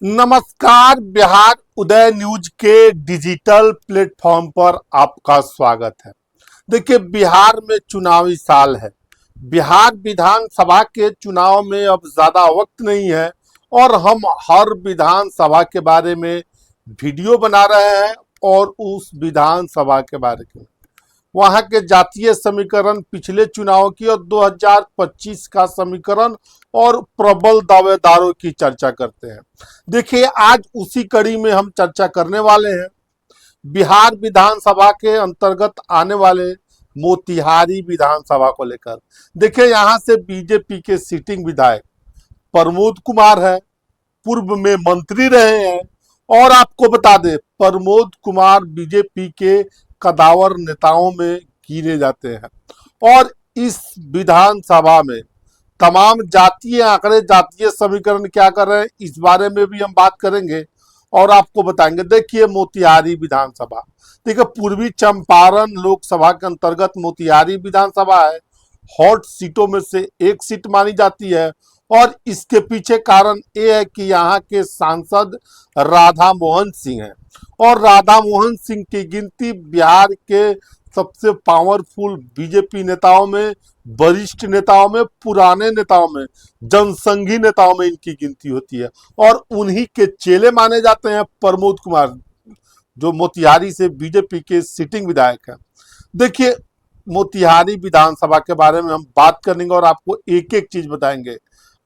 नमस्कार। बिहार उदय न्यूज के digital platform पर आपका स्वागत है। देखिए, बिहार में चुनावी साल है। बिहार विधानसभा के चुनाव में अब ज्यादा वक्त नहीं है और हम हर विधानसभा के बारे में वीडियो बना रहे हैं और उस विधानसभा के बारे में वहां के जातीय समीकरण, पिछले चुनाव की और 2025 का समीकरण और प्रबल दावेदारों की चर्चा करते हैं। देखिए, आज उसी कड़ी में हम चर्चा करने वाले हैं बिहार विधानसभा के अंतर्गत आने वाले मोतिहारी विधानसभा को लेकर। देखिए, यहां से बीजेपी के सिटिंग विधायक प्रमोद कुमार है, पूर्व में मंत्री रहे हैं। और आपको बता दें, प्रमोद कुमार बीजेपी के कदावर नेताओं में गिने जाते हैं और इस विधानसभा में तमाम जातीय आंकड़े, जातीय समीकरण क्या कर रहे हैं, इस बारे में भी हम बात करेंगे और आपको बताएंगे। देखिए, मोतिहारी विधानसभा, देखिए पूर्वी चंपारण लोकसभा के अंतर्गत मोतिहारी विधानसभा है। हॉट सीटों में से एक सीट मानी जाती है और इसके पीछे कारण ये है कि यहाँ के सांसद राधा मोहन सिंह हैं और राधा मोहन सिंह की गिनती बिहार के सबसे पावरफुल बीजेपी नेताओं में, वरिष्ठ नेताओं में, पुराने नेताओं में, जनसंघी नेताओं में इनकी गिनती होती है और उन्हीं के चेले माने जाते हैं प्रमोद कुमार, जो मोतिहारी से बीजेपी के सिटिंग विधायक हैं। देखिए, मोतिहारी विधानसभा के बारे में हम बात करेंगे और आपको एक एक चीज बताएंगे।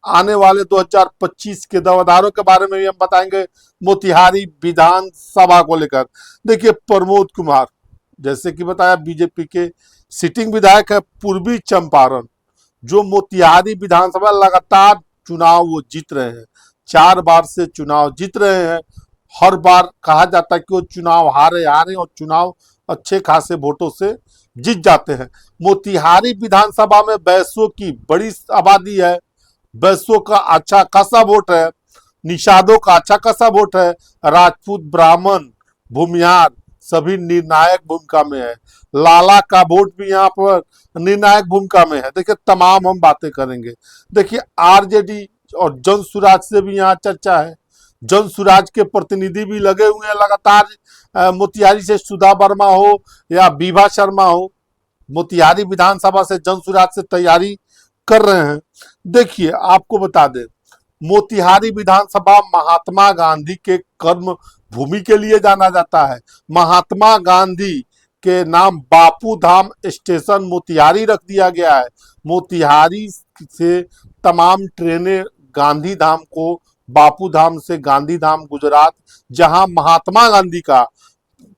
आने वाले 2025 के दावेदारों के बारे में भी हम बताएंगे मोतिहारी विधानसभा को लेकर। देखिए, प्रमोद कुमार जैसे कि बताया बीजेपी के सिटिंग विधायक है, पूर्वी चंपारण, जो मोतिहारी विधानसभा लगातार चुनाव वो जीत रहे हैं, 4 बार से चुनाव जीत रहे हैं। हर बार कहा जाता है कि वो चुनाव हारे और चुनाव अच्छे खासे वोटों से जीत जाते हैं। मोतिहारी विधानसभा में बैसों की बड़ी आबादी है, बैसों का अच्छा खासा वोट है, निषादों का अच्छा खासा वोट है, राजपूत, ब्राह्मण, भूमिहार सभी निर्णायक भूमिका में है। लाला का वोट भी यहाँ पर निर्णायक भूमिका में है। देखिए, तमाम हम बातें करेंगे। देखिए, आरजेडी और जन सुराज से भी यहाँ चर्चा है। जन सुराज के प्रतिनिधि भी लगे हुए हैं लगातार। मोतिहारी से सुधा वर्मा हो या विभा शर्मा हो, मोतिहारी विधानसभा से जन सुराज से तैयारी कर रहे हैं। देखिए, आपको बता दें, मोतिहारी विधानसभा महात्मा गांधी के कर्म भूमि के लिए जाना जाता है। महात्मा गांधी के नाम बापू धाम स्टेशन मोतिहारी रख दिया गया है। मोतिहारी से तमाम ट्रेनें गांधी धाम को, बापू धाम से गांधी धाम गुजरात, जहां महात्मा गांधी का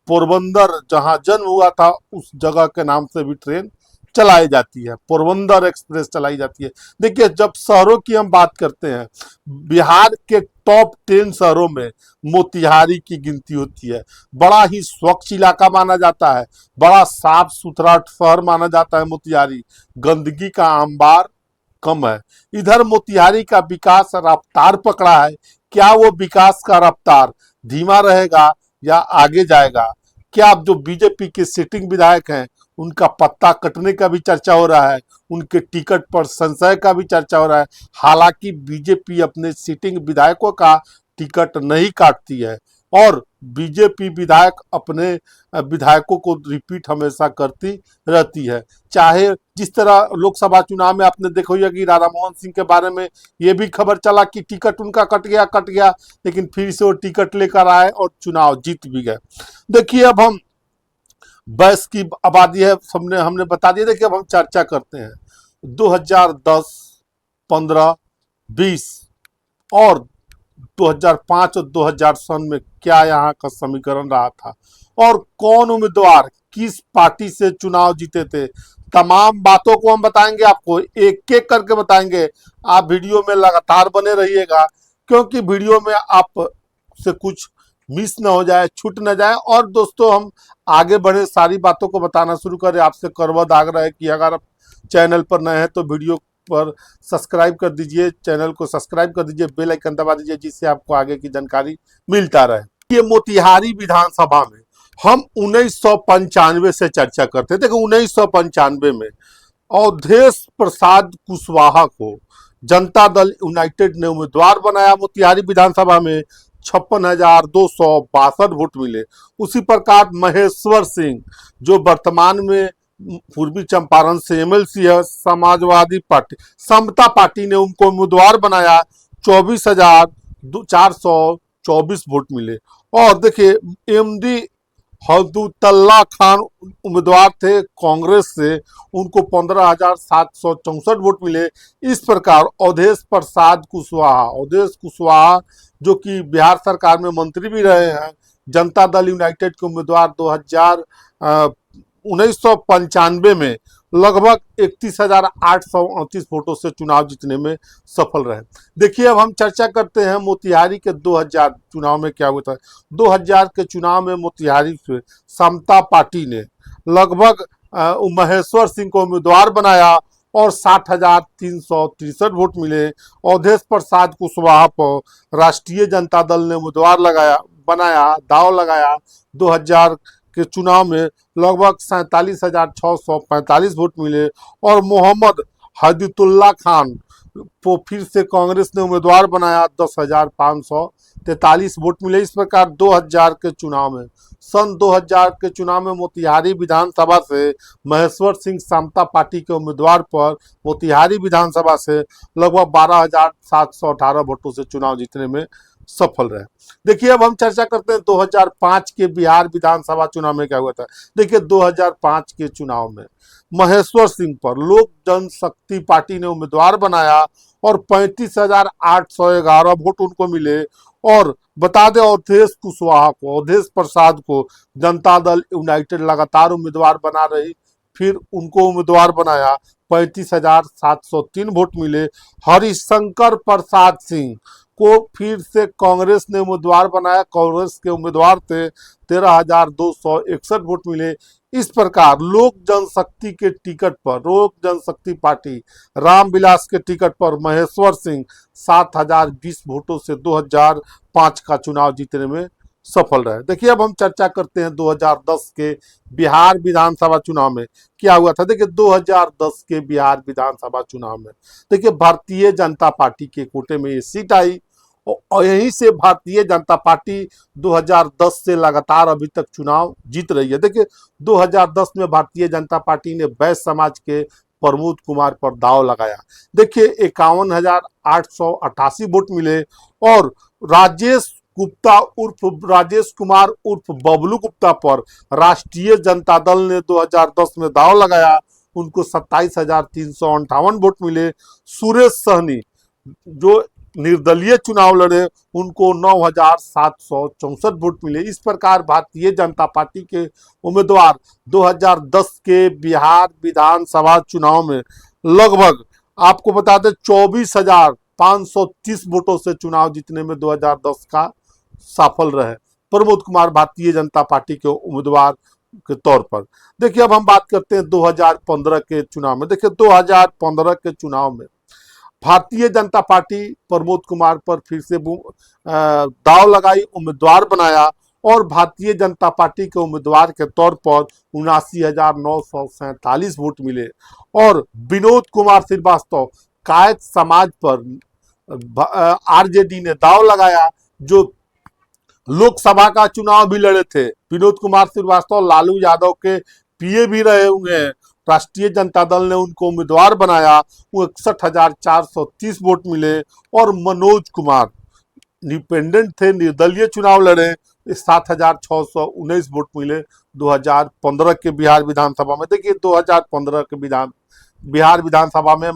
पोरबंदर जहां जन्म हुआ था उस जगह के नाम से भी ट्रेन चलाई जाती है, पोरबंदर एक्सप्रेस चलाई जाती है। देखिए, जब शहरों की हम बात करते हैं, बिहार के टॉप 10 शहरों में मोतिहारी की गिनती होती है। बड़ा ही स्वच्छ इलाका माना जाता है, बड़ा साफ सुथरा शहर माना जाता है मोतिहारी, गंदगी का अंबार कम है। इधर मोतिहारी का विकास रफ्तार पकड़ा है। क्या वो विकास का रफ्तार धीमा रहेगा या आगे जाएगा? क्या अब जो बीजेपी के सिटिंग विधायक हैं उनका पत्ता कटने का भी चर्चा हो रहा है, उनके टिकट पर संशय का भी चर्चा हो रहा है। हालांकि बीजेपी अपने सिटिंग विधायकों का टिकट नहीं काटती है और बीजेपी विधायक अपने विधायकों को रिपीट हमेशा करती रहती है। चाहे जिस तरह लोकसभा चुनाव में आपने देखा होगा कि राधा मोहन सिंह के बारे में ये भी खबर चला कि टिकट उनका कट गया, लेकिन फिर से वो टिकट लेकर आए और चुनाव जीत भी गए। देखिए, अब हम बैस की आबादी है, हमने बता दिया। देखिए, अब हम चर्चा करते हैं 2010, 15, 20 और 2005 और 2000 सन में क्या यहाँ का समीकरण रहा था और कौन उम्मीदवार किस पार्टी से चुनाव जीते थे। तमाम बातों को हम बताएंगे, आपको एक एक करके बताएंगे। आप वीडियो में लगातार बने रहिएगा, क्योंकि वीडियो में आप से कुछ मिस न हो जाए, छूट न जाए। और दोस्तों, हम आगे बढ़े सारी बातों को बताना शुरू करें। आपसे करवद आग्रह है कि अगर आप चैनल पर नए हैं तो वीडियो पर सब्सक्राइब कर दीजिए, चैनल को सब्सक्राइब कर दीजिए, बेल आइकन दबा दीजिए, जिससे आपको आगे की जानकारी मिलता रहे। ये मोतिहारी विधानसभा में हम 1995 से चर्चा करते हैं। देखो, 1995 में अवधेश प्रसाद कुशवाहा को जनता दल यूनाइटेड ने उम्मीदवार बनाया मोतिहारी विधानसभा में। 56,262 वोट मिले। उसी प्रकार महेश्वर सिंह जो वर्तमान में पूर्वी चंपारण से एमएलसी है, समाजवादी पार्टी समता पार्टी ने उनको उम्मीदवार बनाया, 24,424 वोट मिले। और देखिए एमडी हदुतल्ला खान उम्मीदवार थे कांग्रेस से, उनको 15,764 वोट मिले। इस प्रकार अवधेश कुशवाहा जो कि बिहार सरकार में मंत्री भी रहे हैं, जनता दल यूनाइटेड के उम्मीदवार 1995 में लगभग 31,838 वोटों से चुनाव जीतने में सफल रहे। देखिए अब हम चर्चा करते हैं मोतिहारी के 2000 चुनाव में क्या हुआ था। 2000 के चुनाव में मोतिहारी से समता पार्टी ने लगभग महेश्वर सिंह को उम्मीदवार बनाया और 60,363 वोट मिले। अवधेश प्रसाद कुशवाहा पर राष्ट्रीय जनता दल ने उम्मीदवार दाव लगाया। 2000 के चुनाव में लगभग 47,645 वोट मिले और मोहम्मद हदीतुल्ला खान को फिर से कांग्रेस ने उम्मीदवार बनाया, 10,543 वोट मिले। इस प्रकार 2000 के चुनाव में मोतिहारी विधानसभा से महेश्वर सिंह समता पार्टी के उम्मीदवार पर मोतिहारी विधानसभा से लगभग 12,718 वोटों से चुनाव जीतने में सफल रहे। देखिए अब हम चर्चा करते हैं 2005 के बिहार विधानसभा चुनाव में क्या हुआ था। देखिए 2005 के चुनाव में महेश्वर सिंह पर लोक जनशक्ति पार्टी ने उम्मीदवार बनाया और 35,811 वोट उनको मिले। और बता दें अवधेश प्रसाद को जनता दल यूनाइटेड लगातार उम्मीदवार बना रही, फिर उनको उम्मीदवार बनाया, 35,703 वोट मिले। हरिशंकर प्रसाद सिंह को फिर से कांग्रेस ने उम्मीदवार बनाया, कांग्रेस के उम्मीदवार थे, 13,261 वोट मिले। इस प्रकार लोक जनशक्ति पार्टी रामविलास के टिकट पर महेश्वर सिंह 7,020 वोटों से 2005 का चुनाव जीतने में सफल रहे। देखिए अब हम चर्चा करते हैं 2010 के बिहार विधानसभा चुनाव में क्या हुआ था। देखिए 2010 के बिहार विधानसभा चुनाव में देखिए भारतीय जनता पार्टी के कोटे में ये सीट आई और यहीं से भारतीय जनता पार्टी 2010 से लगातार अभी तक चुनाव जीत रही है। देखिए 2010 में भारतीय जनता पार्टी ने वैश्य समाज के प्रमोद कुमार पर दाव लगाया। देखिए 51,888 वोट मिले और राजेश कुमार उर्फ बबलू गुप्ता पर राष्ट्रीय जनता दल ने 2010 में दाव लगाया, उनको 27,358 वोट मिले। सुरेश सहनी जो निर्दलीय चुनाव लड़े, उनको 9,764 वोट मिले। इस प्रकार भारतीय जनता पार्टी के उम्मीदवार 2010 के बिहार विधानसभा चुनाव में लगभग आपको बता दें 24,530 वोटों से चुनाव जीतने में 2010 का सफल रहे प्रमोद कुमार भारतीय जनता पार्टी के उम्मीदवार के तौर पर। देखिए अब हम बात करते हैं 2015 के चुनाव में। देखिए 2015 के चुनाव में भारतीय जनता पार्टी प्रमोद कुमार पर फिर से दाव लगाई, उम्मीदवार बनाया और भारतीय जनता पार्टी के उम्मीदवार के तौर पर 79,947 वोट मिले। और विनोद कुमार श्रीवास्तव कायस्थ समाज पर आरजेडी ने दाव लगाया, जो लोकसभा का चुनाव भी लड़े थे। विनोद कुमार श्रीवास्तव लालू यादव के पीए भी रहे हुए हैं। राष्ट्रीय जनता दल ने उनको उम्मीदवार बनाया, वो 61,430 वोट मिले। और मनोज कुमार इंडिपेंडेंट थे, निर्दलीय चुनाव लड़े, 7,619 वोट मिले 2015 के बिहार विधानसभा में। देखिए 2015 के बिहार विधानसभा में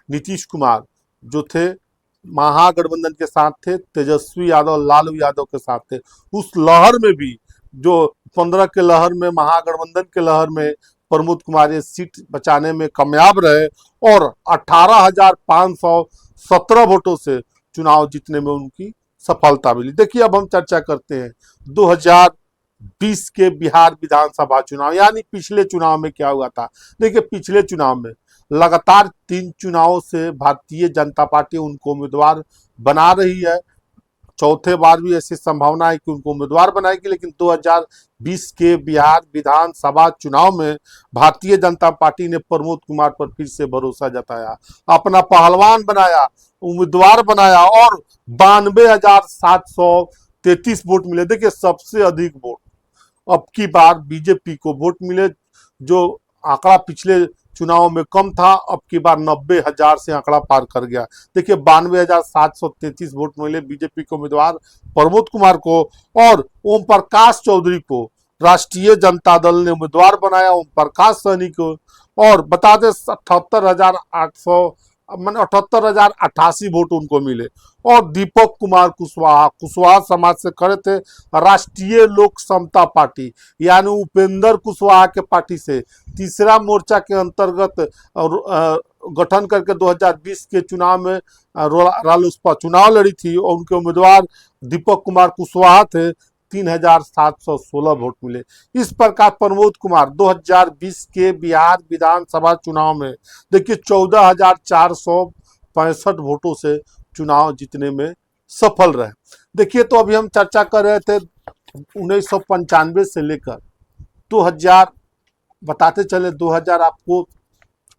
नीतीश कुमार जो थे महागठबंधन के साथ थे, तेजस्वी यादव लालू यादव के साथ थे। उस लहर में भी जो 15 के लहर में महागठबंधन के लहर में प्रमोद कुमार ये सीट बचाने में कामयाब रहे और 18,517 वोटों से चुनाव जीतने में उनकी सफलता मिली। देखिए अब हम चर्चा करते हैं 2020 के बिहार विधानसभा चुनाव, यानी पिछले चुनाव में क्या हुआ था। देखिए पिछले चुनाव में लगातार 3 चुनावों से भारतीय जनता पार्टी उनको उम्मीदवार बना रही है, चौथे बार भी ऐसी संभावना है कि उनको उम्मीदवार बनाएगी। लेकिन 2020 के बिहार विधानसभा चुनाव में भारतीय जनता पार्टी ने प्रमोद कुमार पर फिर से भरोसा जताया, अपना पहलवान बनाया, उम्मीदवार बनाया और 92,700 33 वोट मिले। देखिए सबसे अधिक वोट अब की बार बीजेपी को वोट मिले, जो आंकड़ा पिछले चुनाव में कम था, अब की बार 90,000 से आंकड़ा पार कर गया। देखिए 92,733 वोट मिले बीजेपी के उम्मीदवार प्रमोद कुमार को, और ओम प्रकाश चौधरी को राष्ट्रीय जनता दल ने उम्मीदवार बनाया, ओम प्रकाश सहनी को। और बता दें 78,088 वोट उनको मिले। और दीपक कुमार कुशवाहा, कुशवाहा समाज से खड़े थे, राष्ट्रीय लोक समता पार्टी यानी उपेंद्र कुशवाहा के पार्टी से तीसरा मोर्चा के अंतर्गत गठन करके 2020 के चुनाव में रालोसपा चुनाव लड़ी थी, और उनके उम्मीदवार दीपक कुमार कुशवाहा थे। 3,716 वोट मिले। इस प्रकार प्रमोद कुमार 2020 के बिहार विधानसभा चुनाव में देखिए 14,465 वोटों से चुनाव जीतने में सफल रहे। देखिए तो अभी हम चर्चा कर रहे थे 1995 से लेकर 2000, बताते चले 2000 आपको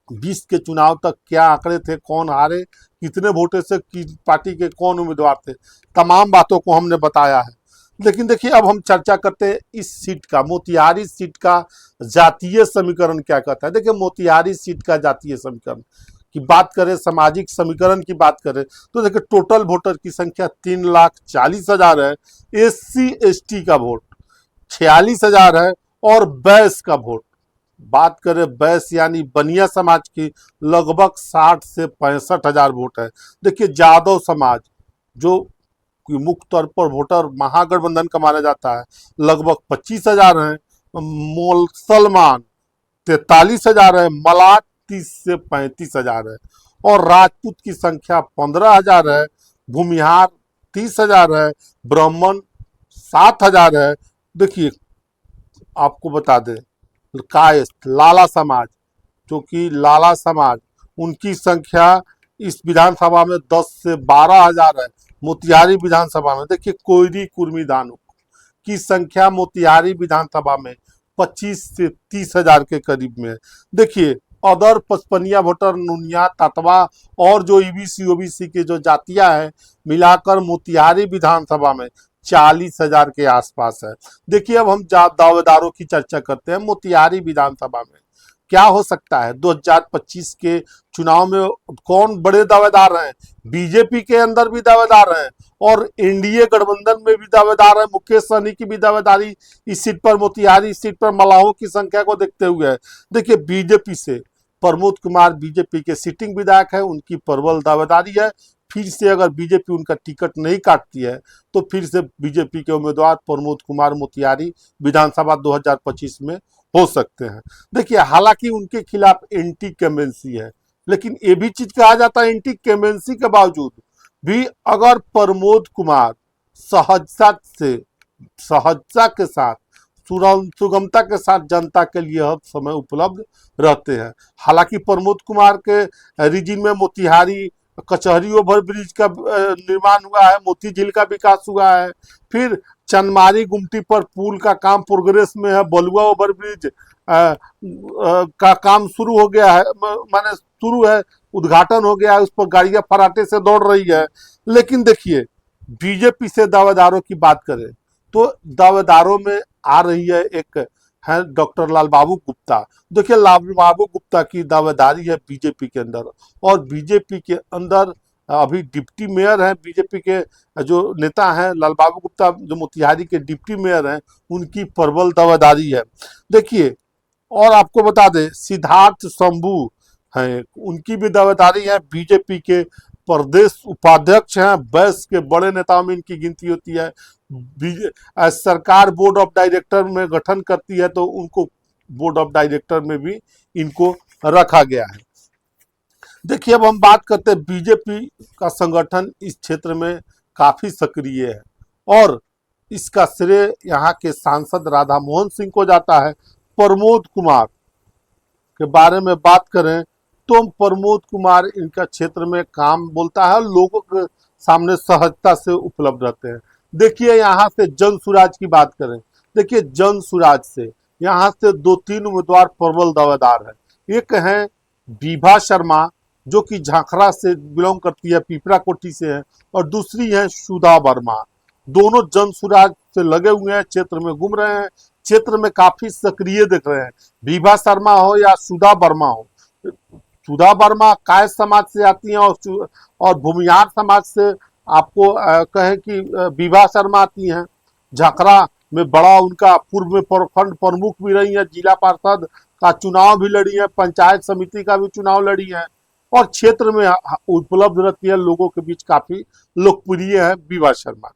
20 के चुनाव तक क्या आंकड़े थे, कौन हारे, कितने वोटे से किस पार्टी के कौन उम्मीदवार थे, तमाम बातों को हमने बताया है। लेकिन देखिए अब हम चर्चा करते हैं इस सीट का, मोतिहारी सीट का जातीय समीकरण क्या कहता है। देखिए मोतिहारी सीट का जातीय समीकरण की बात करें, सामाजिक समीकरण की बात करें तो देखिए टोटल वोटर की संख्या 3,40,000 है, SC ST का वोट 46,000 है, और बैस का वोट बात करें, बैस यानी बनिया समाज की लगभग 60 से 65,000 वोट है। देखिए यादव समाज जो मुख्य तौर पर वोटर महागठबंधन का माना जाता है लगभग 25,000 है, मुसलमान 43,000 है, मलाट 30 से 35,000 है, और राजपूत की संख्या 15,000 है, भूमिहार 30,000 है, ब्राह्मण 7,000 है। देखिए आपको बता दें कायस्थ लाला समाज, जो कि लाला समाज उनकी संख्या इस विधानसभा में 10 से 12,000 है। मोतिहारी विधानसभा में देखिए कोयरी कुर्मी दानुक की संख्या मोतिहारी विधानसभा में 25 से 30,000 के करीब में है। देखिए अदर पचपनिया वोटर नुनिया ततवा और जो ईबीसी ओबीसी के जो जातियां हैं मिलाकर मोतिहारी विधानसभा में 40,000 के आसपास है। देखिए अब हम दावेदारों की चर्चा करते हैं। मोतिहारी विधानसभा में क्या हो सकता है 2025 के चुनाव में, कौन बड़े दावेदार हैं, बीजेपी के अंदर भी दावेदार हैं और एनडीए गठबंधन में भी दावेदार हैं। मुकेश सहनी की भी दावेदारी इस सीट पर, मोतिहारी सीट पर मलाहों की संख्या को देखते हुए है। देखिए बीजेपी से प्रमोद कुमार बीजेपी के सिटिंग विधायक है, उनकी प्रबल दावेदारी है। फिर से अगर बीजेपी उनका टिकट नहीं काटती है तो फिर से बीजेपी के उम्मीदवार प्रमोद कुमार मोतिहारी विधानसभा 2025 में हो सकते हैं। देखिए हालांकि उनके खिलाफ एंटी कैम्पेन्सी है, लेकिन ये भी चीज कहा जाता है एंटी कैम्पेन्सी के बावजूद भी अगर प्रमोद कुमार सहजता के साथ सुगमता के साथ जनता के लिए हर समय उपलब्ध रहते हैं। हालांकि प्रमोद कुमार के रीजन में मोतिहारी कचहरी ओवर ब्रिज का निर्माण हुआ है, मोती झील का विकास हुआ है, फिर चनमारी गुमटी पर पुल का काम प्रोग्रेस में है, बलुआ ओवर ब्रिज का काम शुरू हो गया है, माने शुरू है, उद्घाटन हो गया है, उस पर गाड़ियां फराटे से दौड़ रही है। लेकिन देखिए बीजेपी से दावेदारों की बात करें तो दावेदारों में आ रही है एक है डॉक्टर लाल बाबू गुप्ता। देखिए लाल बाबू गुप्ता की दावेदारी है बीजेपी के अंदर, और बीजेपी के अंदर अभी डिप्टी मेयर हैं, बीजेपी के जो नेता हैं लाल बाबू गुप्ता जो मोतिहारी के डिप्टी मेयर हैं, उनकी प्रबल दावेदारी है। देखिए और आपको बता दें सिद्धार्थ शंभू हैं, उनकी भी दावेदारी है, बीजेपी के प्रदेश उपाध्यक्ष हैं, बैस के बड़े नेताओं में इनकी गिनती होती है। सरकार बोर्ड ऑफ डायरेक्टर में गठन करती है तो उनको बोर्ड ऑफ डायरेक्टर में भी इनको रखा गया है। देखिए अब हम बात करते हैं बीजेपी का संगठन इस क्षेत्र में काफी सक्रिय है, और इसका श्रेय यहाँ के सांसद राधा मोहन सिंह को जाता है। प्रमोद कुमार के बारे में बात करें तो प्रमोद कुमार इनका क्षेत्र में काम बोलता है, लोगों के सामने सहजता से उपलब्ध रहते हैं। देखिए यहाँ से जन सुराज की बात करें, देखिए जन सुराज से यहाँ से 2-3 उम्मीदवार प्रबल दावेदार है। एक है विभा शर्मा जो कि झांखरा से बिलोंग करती है, पिपरा कोठी से है, और दूसरी है सुधा वर्मा दोनों जनसुराज से लगे हुए हैं, क्षेत्र में घूम रहे हैं, क्षेत्र में काफी सक्रिय दिख रहे हैं। विभा शर्मा हो या सुधा वर्मा हो, सुधा वर्मा काय समाज से आती हैं और भूमिहार समाज से आपको कहें कि विभा शर्मा आती हैं। झाकरा में बड़ा उनका पूर्व में प्रखंड प्रमुख भी रही है, जिला पार्षद का चुनाव भी लड़ी है, पंचायत समिति का भी चुनाव लड़ी है और क्षेत्र में उपलब्ध रहती है, लोगों के बीच काफी लोकप्रिय है विभा शर्मा।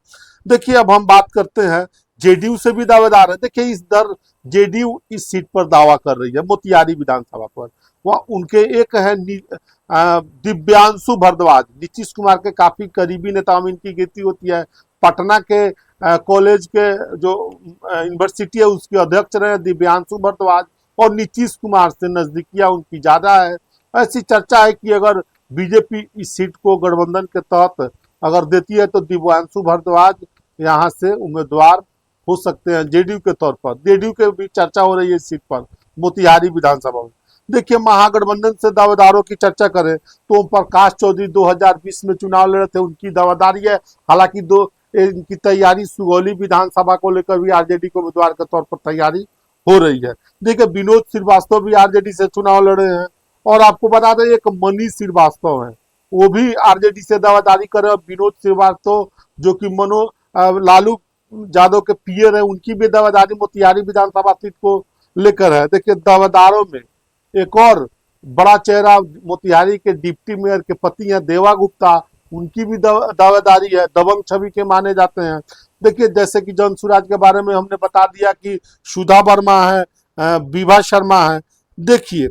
देखिए अब हम बात करते हैं, जेडीयू से भी दावेदार है। देखिए इस दर जेडीयू इस सीट पर दावा कर रही है, मोतिहारी विधानसभा पर। वह उनके एक है दिव्यांशु भारद्वाज, नीतीश कुमार के काफी करीबी नेताओं में इनकी गिनती होती है। पटना के कॉलेज के जो यूनिवर्सिटी है उसके अध्यक्ष रहे दिव्यांशु भारद्वाज और नीतीश कुमार से नजदीकियां उनकी ज्यादा है। ऐसी चर्चा है कि अगर बीजेपी इस सीट को गठबंधन के तहत अगर देती है तो दिव्यांशु भारद्वाज यहाँ से उम्मीदवार हो सकते हैं जेडीयू के तौर पर। जेडीयू के भी चर्चा हो रही है इस सीट पर मोतिहारी विधानसभा में। देखिए महागठबंधन से दावेदारों की चर्चा करें तो ओम प्रकाश चौधरी 2020 में चुनाव लड़े थे, उनकी दावेदारी है। हालांकि इनकी तैयारी सुगौली विधानसभा को लेकर भी आरजेडी को उम्मीदवार के तौर पर तैयारी हो रही है। देखिए विनोद श्रीवास्तव भी आरजेडी से चुनाव लड़े हैं और आपको बता दें एक मनीष श्रीवास्तव है, वो भी आरजेडी से दावेदारी कर रहे हैं। विनोद श्रीवास्तव जो कि लालू यादव के पीयर है, उनकी भी दावेदारी मोतिहारी विधानसभा सीट को लेकर है। देखिए दावेदारों में एक और बड़ा चेहरा मोतिहारी के डिप्टी मेयर के पति हैं देवा गुप्ता, उनकी भी दावेदारी है, दबंग छवि के माने जाते हैं। देखिए जैसे कि जनसुराज के बारे में हमने बता दिया कि सुधा वर्मा है, विभा शर्मा है। देखिए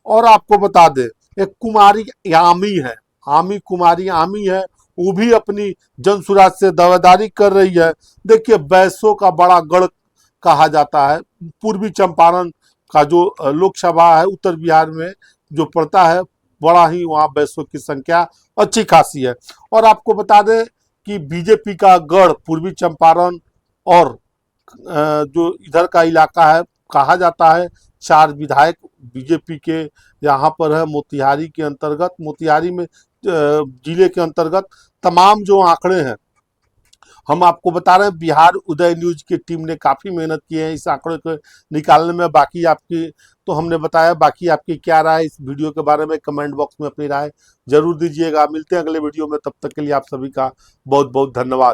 और आपको बता दे एक कुमारी आमी है, आमी कुमारी आमी है, वो भी अपनी जनसुराज से दावेदारी कर रही है। देखिए बैसों का बड़ा गढ़ कहा जाता है, पूर्वी चंपारण का जो लोकसभा है उत्तर बिहार में जो पड़ता है, बड़ा ही वहाँ बैसों की संख्या अच्छी खासी है। और आपको बता दें कि बीजेपी का गढ़ पूर्वी चंपारण और जो इधर का इलाका है, कहा जाता है 4 विधायक बीजेपी के यहाँ पर है मोतिहारी के अंतर्गत। मोतिहारी में जिले के अंतर्गत तमाम जो आंकड़े हैं हम आपको बता रहे हैं, बिहार उदय न्यूज की टीम ने काफी मेहनत की है इस आंकड़े को निकालने में। बाकी आपकी तो हमने बताया, बाकी आपकी क्या राय इस वीडियो के बारे में कमेंट बॉक्स में अपनी राय जरूर दीजिएगा। मिलते हैं अगले वीडियो में, तब तक के लिए आप सभी का बहुत बहुत धन्यवाद।